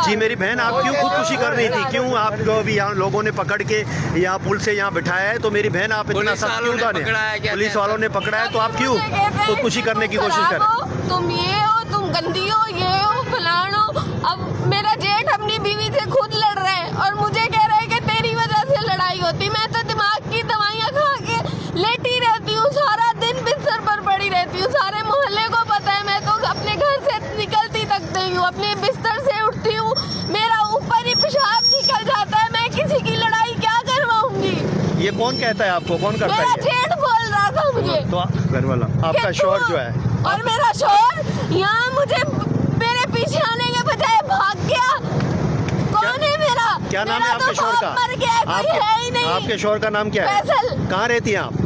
जी मेरी बहन, आप क्यों खुदकुशी कर रही थी? क्यों आपको अभी यहाँ लोगों ने पकड़ के यहाँ पुल से यहाँ बिठाया है? तो मेरी बहन आप इतना सख्त क्यों उतारे? पुलिस वालों ने पकड़ा है तो आप क्यों खुदकुशी करने की कोशिश कर रहे हैं? तुम ये हो, तुम गंदी हो, ये हो, फलान हो। अब मेरा जेठ अपनी बीवी से खुद लड़ रहे हैं और मुझे कह रहे हैं कि तेरी वजह से लड़ाई होती। मैं तो दिमाग की दवाइयाँ खा के लेटी रहती हूँ, सारा दिन बिस्तर पर पड़ी रहती हूँ। सारे मोहल्ले को पता है, मैं तो अपने घर से निकलती तक नहीं हूँ, अपने बिस्तर से उठती हूँ, मेरा ऊपर ही पेशाब निकल जाता है। मैं किसी की लड़ाई क्या करवाऊंगी? ये कौन कहता है आपको? कौन करता है? मेरा जेठ बोल रहा था मुझे। तो घर वाला आपका शोहर जो है, और मेरा शोहर यहाँ मुझे मेरे पीछे आने के बजाय भाग गया। कौन है मेरा? क्या नाम है आपके शोहर का? मर गया, कोई है ही नहीं। आपके शोहर का नाम क्या है? फैसल। कहाँ रहती हैं आप?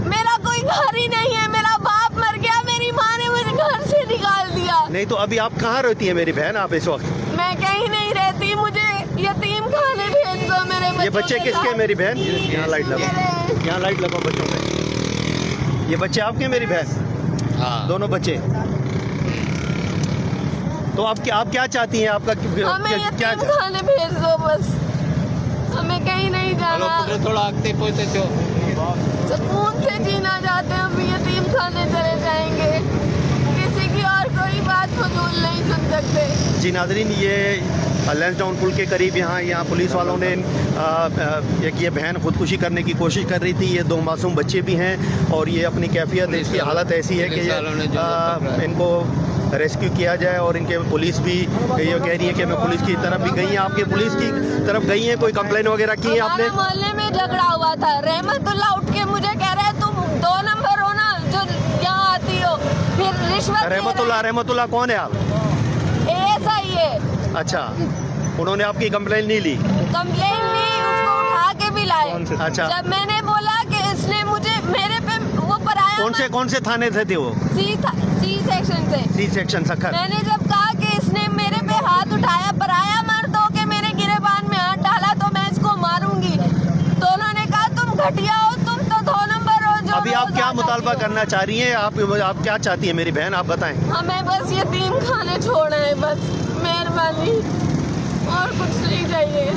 मेरा कोई घर ही नहीं है, मेरा बाप मर गया, मेरी माँ ने मुझे घर से निकाल दिया। नहीं तो अभी आप कहाँ रहती हैं मेरी बहन आप इस वक्त? मैं कहीं नहीं रहती, मुझे यतीम खाने भेज दो मेरे बच्चों। ये बच्चे किसके हैं मेरी बहन? यहाँ लाइट लगाओ, यहाँ लाइट लगाओ बच्चों पे। ये बच्चे आपके हैं मेरी बहन? हाँ। दोनों बच्चे। तो आप क्या चाहती हैं? आपका हमें क्या यतीम खाने भेज दो बस, हमें कहीं नहीं जाना। थोड़ा आगते पहुंचे जो सुकून से जीना चाहते हैं, हम यतीम खाने चले जाएंगे, किसी की और कोई बात फजूल नहीं सुन सकते। जी नाजरीन, ये लैंसडाउन पुल के करीब यहाँ पुलिस वालों ने एक ये बहन खुदकुशी करने की कोशिश कर रही थी। ये दो मासूम बच्चे भी हैं और ये अपनी कैफियत, इसकी हालत ऐसी है कि इनको रेस्क्यू किया जाए। और इनके पुलिस भी ये कह रही है कि मैं पुलिस की तरफ भी गई हैं। आपके पुलिस की तरफ गई हैं? कोई कंप्लेन वगैरह की है आपने? मोहल्ले में झगड़ा हुआ था, रहमतुल्लाह उठ के मुझे कह रहा है तुम 2 नंबर हो ना जो यहाँ आती हो, फिर रिश्वत। रहमतुल्लाह कौन है आप? ASI है। अच्छा, उन्होंने आपकी कंप्लेन नहीं ली? कंप्लेन ली, उसको उठा के भी लाए। अच्छा, जब मैंने बोला कि इसने मुझे मेरे पे वो पराया। कौन से थाने से थे वो? सी सेक्शन से। C section Sukkur. मैंने जब कहा कि इसने मेरे पे हाथ उठाया, पराया मर्द हो के मेरे गिरेबान में हाथ डाला तो मैं इसको मारूंगी, तो उन्होंने कहा तुम घटिया हो, तुम तो 2 नंबर हो। जो अभी आप क्या मुतालबा करना चाह रही हैं? आप क्या चाहती हैं मेरी बहन, आप बताएं। हमें बस यतीम खाने छोड़ना है, बस मेहरबानी, और कुछ नहीं चाहिए,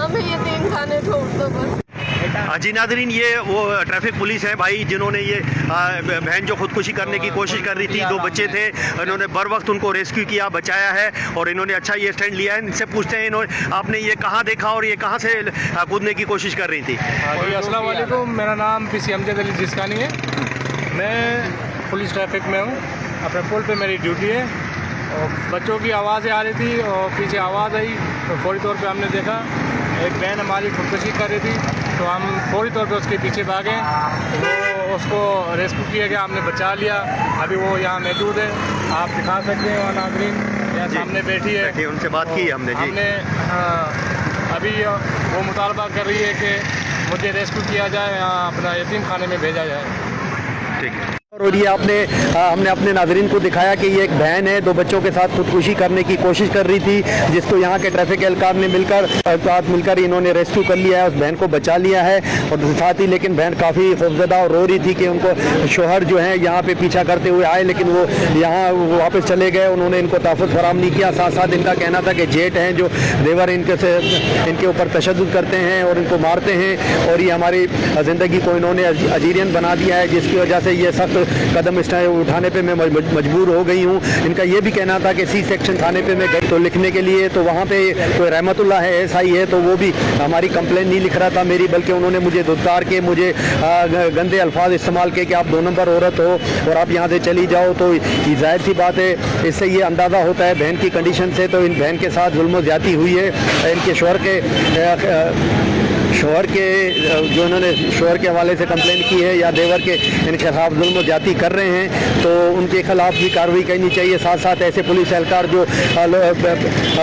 हमें यतीम खाने छोड़ दो बस। जी नाजरीन, ये वो ट्रैफिक पुलिस है भाई, जिन्होंने ये बहन जो खुदकुशी करने की कोशिश कर रही थी, 2 बच्चे थे, इन्होंने बर वक्त उनको रेस्क्यू किया, बचाया है और इन्होंने अच्छा ये स्टैंड लिया है। इनसे पूछते हैं इन्होंने आपने ये कहाँ देखा और ये कहाँ से कूदने की कोशिश कर रही थी? अस्सलाम वालेकुम, मेरा नाम PC अमजद अली जिस्कानी है। मैं पुलिस ट्रैफिक में हूँ, अपने पुल पे मेरी ड्यूटी है और बच्चों की आवाज़ें आ रही थी और पीछे आवाज़ आई तो फौरी तौर पे हमने देखा एक बहन हमारी खुदकुशी कर रही थी, तो हम फौरी तौर पे उसके पीछे भागे, वो उसको रेस्क्यू किया गया, हमने बचा लिया। अभी वो यहाँ मौजूद है, आप दिखा सकते हैं, वहाँ नाज़रीन यहाँ सामने बैठी है, उनसे बात की हमने जी। हमने अभी वो मुतालबा कर रही है कि मुझे रेस्क्यू किया जाए, यहाँ अपना यतीम खाने में भेजा जाए। ठीक है। और ये हमने अपने नाजरीन को दिखाया कि ये एक बहन है, 2 बच्चों के साथ खुदकुशी करने की कोशिश कर रही थी, जिसको यहाँ के ट्रैफिक एहलकार ने मिलकर इन्होंने रेस्क्यू कर लिया है, उस बहन को बचा लिया है। और साथ ही लेकिन बहन काफ़ी खौफजदा और रो रही थी कि उनको शोहर जो है यहाँ पे पीछा करते हुए आए, लेकिन वो यहाँ वापस चले गए, उन्होंने इनको तहफ़्फ़ुज़ फराहम नहीं किया। साथ साथ इनका कहना था कि जेठ हैं जो देवर इनके ऊपर तशद्दुद करते हैं और इनको मारते हैं और ये हमारी ज़िंदगी को इन्होंने अजीरियन बना दिया है, जिसकी वजह से ये सख्त कदम उठाने पे मैं मजबूर हो गई हूँ। इनका ये भी कहना था कि सी सेक्शन थाने पे मैं गई तो लिखने के लिए, तो वहाँ पे कोई रहमतुल्लाह है SI है, तो वो भी हमारी कंप्लेन नहीं लिख रहा था मेरी, बल्कि उन्होंने मुझे धुतकार के मुझे गंदे अल्फाज इस्तेमाल किए कि आप 2 नंबर औरत हो और आप यहाँ से चली जाओ। तो ये जाहिर सी बात है, इससे ये अंदाज़ा होता है बहन की कंडीशन से, तो इन बहन के साथ जुल्म ज़्यादती हुई है। इनके शोहर के जो इन्होंने शोहर के हवाले से कंप्लेन की है या देवर के इनके खिलाफ जुल्म ज्यादती कर रहे हैं, तो उनके खिलाफ भी कार्रवाई करनी चाहिए। साथ साथ ऐसे पुलिस एहलकार जो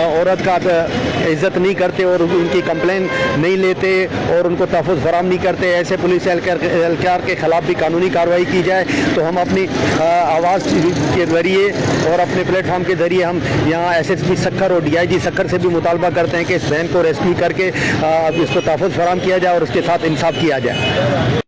औरत का इज्जत नहीं करते और उनकी कंप्लेन नहीं लेते और उनको तहफ़्फ़ुज़ फराहम नहीं करते, ऐसे पुलिस एहलकार के खिलाफ भी कानूनी कार्रवाई की जाए। तो हम अपनी आवाज़ के ज़रिए और अपने प्लेटफॉर्म के ज़रिए हम यहाँ SSP सखर और DIG सखर से भी मुतालबा करते हैं कि इस बहन को रेस्क्यू करके इसको तहफ़्फ़ुज़ फराहम किया जाए और उसके साथ इंसाफ किया जाए।